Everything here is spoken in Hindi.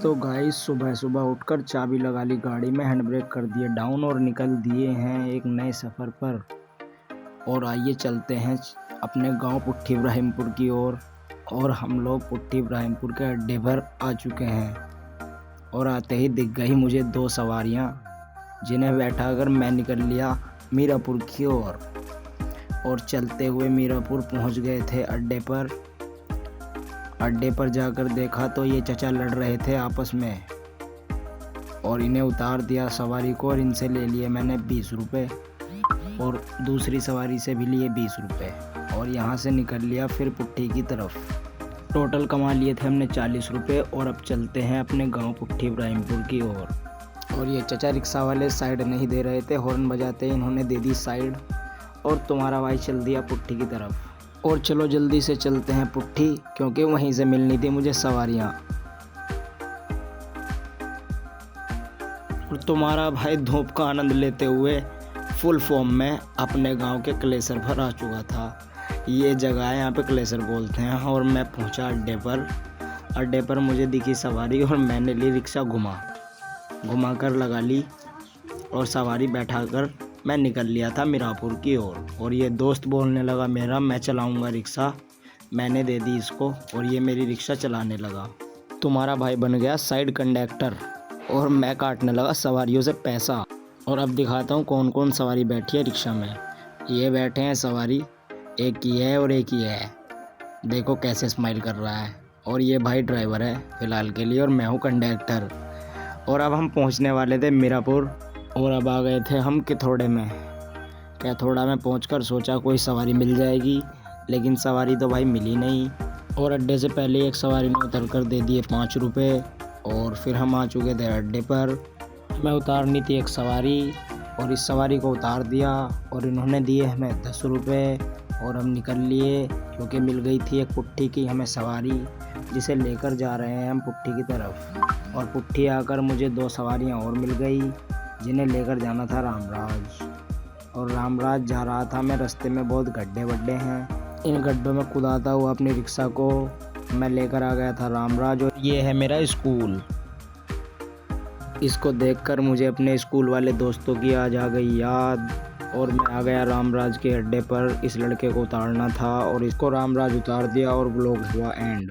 तो गाइस सुबह सुबह उठकर चाबी लगा ली गाड़ी में, हैंड ब्रेक कर दिए डाउन और निकल दिए हैं एक नए सफ़र पर। और आइए चलते हैं अपने गांव पुट्ठी इब्राहिमपुर की ओर। और हम लोग पुट्ठी इब्राहिमपुर के अड्डे पर आ चुके हैं और आते ही दिख गई मुझे दो सवारियां, जिन्हें बैठाकर मैं निकल लिया मीरापुर की ओर। और चलते हुए मीरापुर पहुंच गए थे अड्डे पर। अड्डे पर जाकर देखा तो ये चचा लड़ रहे थे आपस में और इन्हें उतार दिया सवारी को और इनसे ले लिए मैंने 20 रुपये और दूसरी सवारी से भी लिए 20 रुपये और यहाँ से निकल लिया फिर पुट्ठी की तरफ। टोटल कमा लिए थे हमने 40 रुपये और अब चलते हैं अपने गांव पुट्ठी इब्राहिमपुर की ओर। और ये चचा रिक्शा वाले साइड नहीं दे रहे थे, हॉर्न बजाते इन्होंने दे दी साइड और तुम्हारा भाई चल दिया पुट्ठी की तरफ। और चलो जल्दी से चलते हैं पुट्ठी, क्योंकि वहीं से मिलनी थी मुझे सवारियां। और तुम्हारा भाई धूप का आनंद लेते हुए फुल फॉर्म में अपने गांव के क्लेसर पर आ चुका था। ये जगह है, यहाँ पे क्लेसर बोलते हैं। और मैं पहुंचा अड्डे पर। अड्डे पर मुझे दिखी सवारी और मैंने ली रिक्शा घुमा कर लगा ली और सवारी बैठाकर मैं निकल लिया था मीरापुर की ओर। और ये दोस्त बोलने लगा मेरा, मैं चलाऊंगा रिक्शा। मैंने दे दी इसको और ये मेरी रिक्शा चलाने लगा। तुम्हारा भाई बन गया साइड कंडक्टर और मैं काटने लगा सवारियों से पैसा। और अब दिखाता हूँ कौन कौन सवारी बैठी है रिक्शा में। ये बैठे हैं सवारी, एक ये है और एक ये है। देखो कैसे स्माइल कर रहा है। और ये भाई ड्राइवर है फ़िलहाल के लिए और मैं हूँ कंडक्टर। और अब हम पहुँचने वाले थे मीरापुर और अब आ गए थे हम किथोड़े में। कैथोड़ा में पहुंचकर सोचा कोई सवारी मिल जाएगी, लेकिन सवारी तो भाई मिली नहीं। और अड्डे से पहले एक सवारी ने उतर कर दे दिए 5 रुपये। और फिर हम आ चुके थे अड्डे पर। हमें उतारनी थी एक सवारी और इस सवारी को उतार दिया और इन्होंने दिए हमें 10 रुपये और हम निकल लिए, क्योंकि मिल गई थी एक पुट्ठी की हमें सवारी, जिसे लेकर जा रहे हैं हम पुट्ठी की तरफ। और पुट्ठी आकर मुझे 2 सवारियाँ और मिल गई, जिन्हें लेकर जाना था रामराज। और रामराज जा रहा था मैं, रास्ते में बहुत गड्ढे वड्ढे हैं। इन गड्ढों में कुदाता हुआ अपनी रिक्शा को मैं लेकर आ गया था रामराज। और ये है मेरा स्कूल। इसको देखकर मुझे अपने स्कूल वाले दोस्तों की आज आ गई याद और मैं आ गया रामराज के अड्डे पर। इस लड़के को उतारना था और इसको रामराज उतार दिया और व्लॉग हुआ एंड।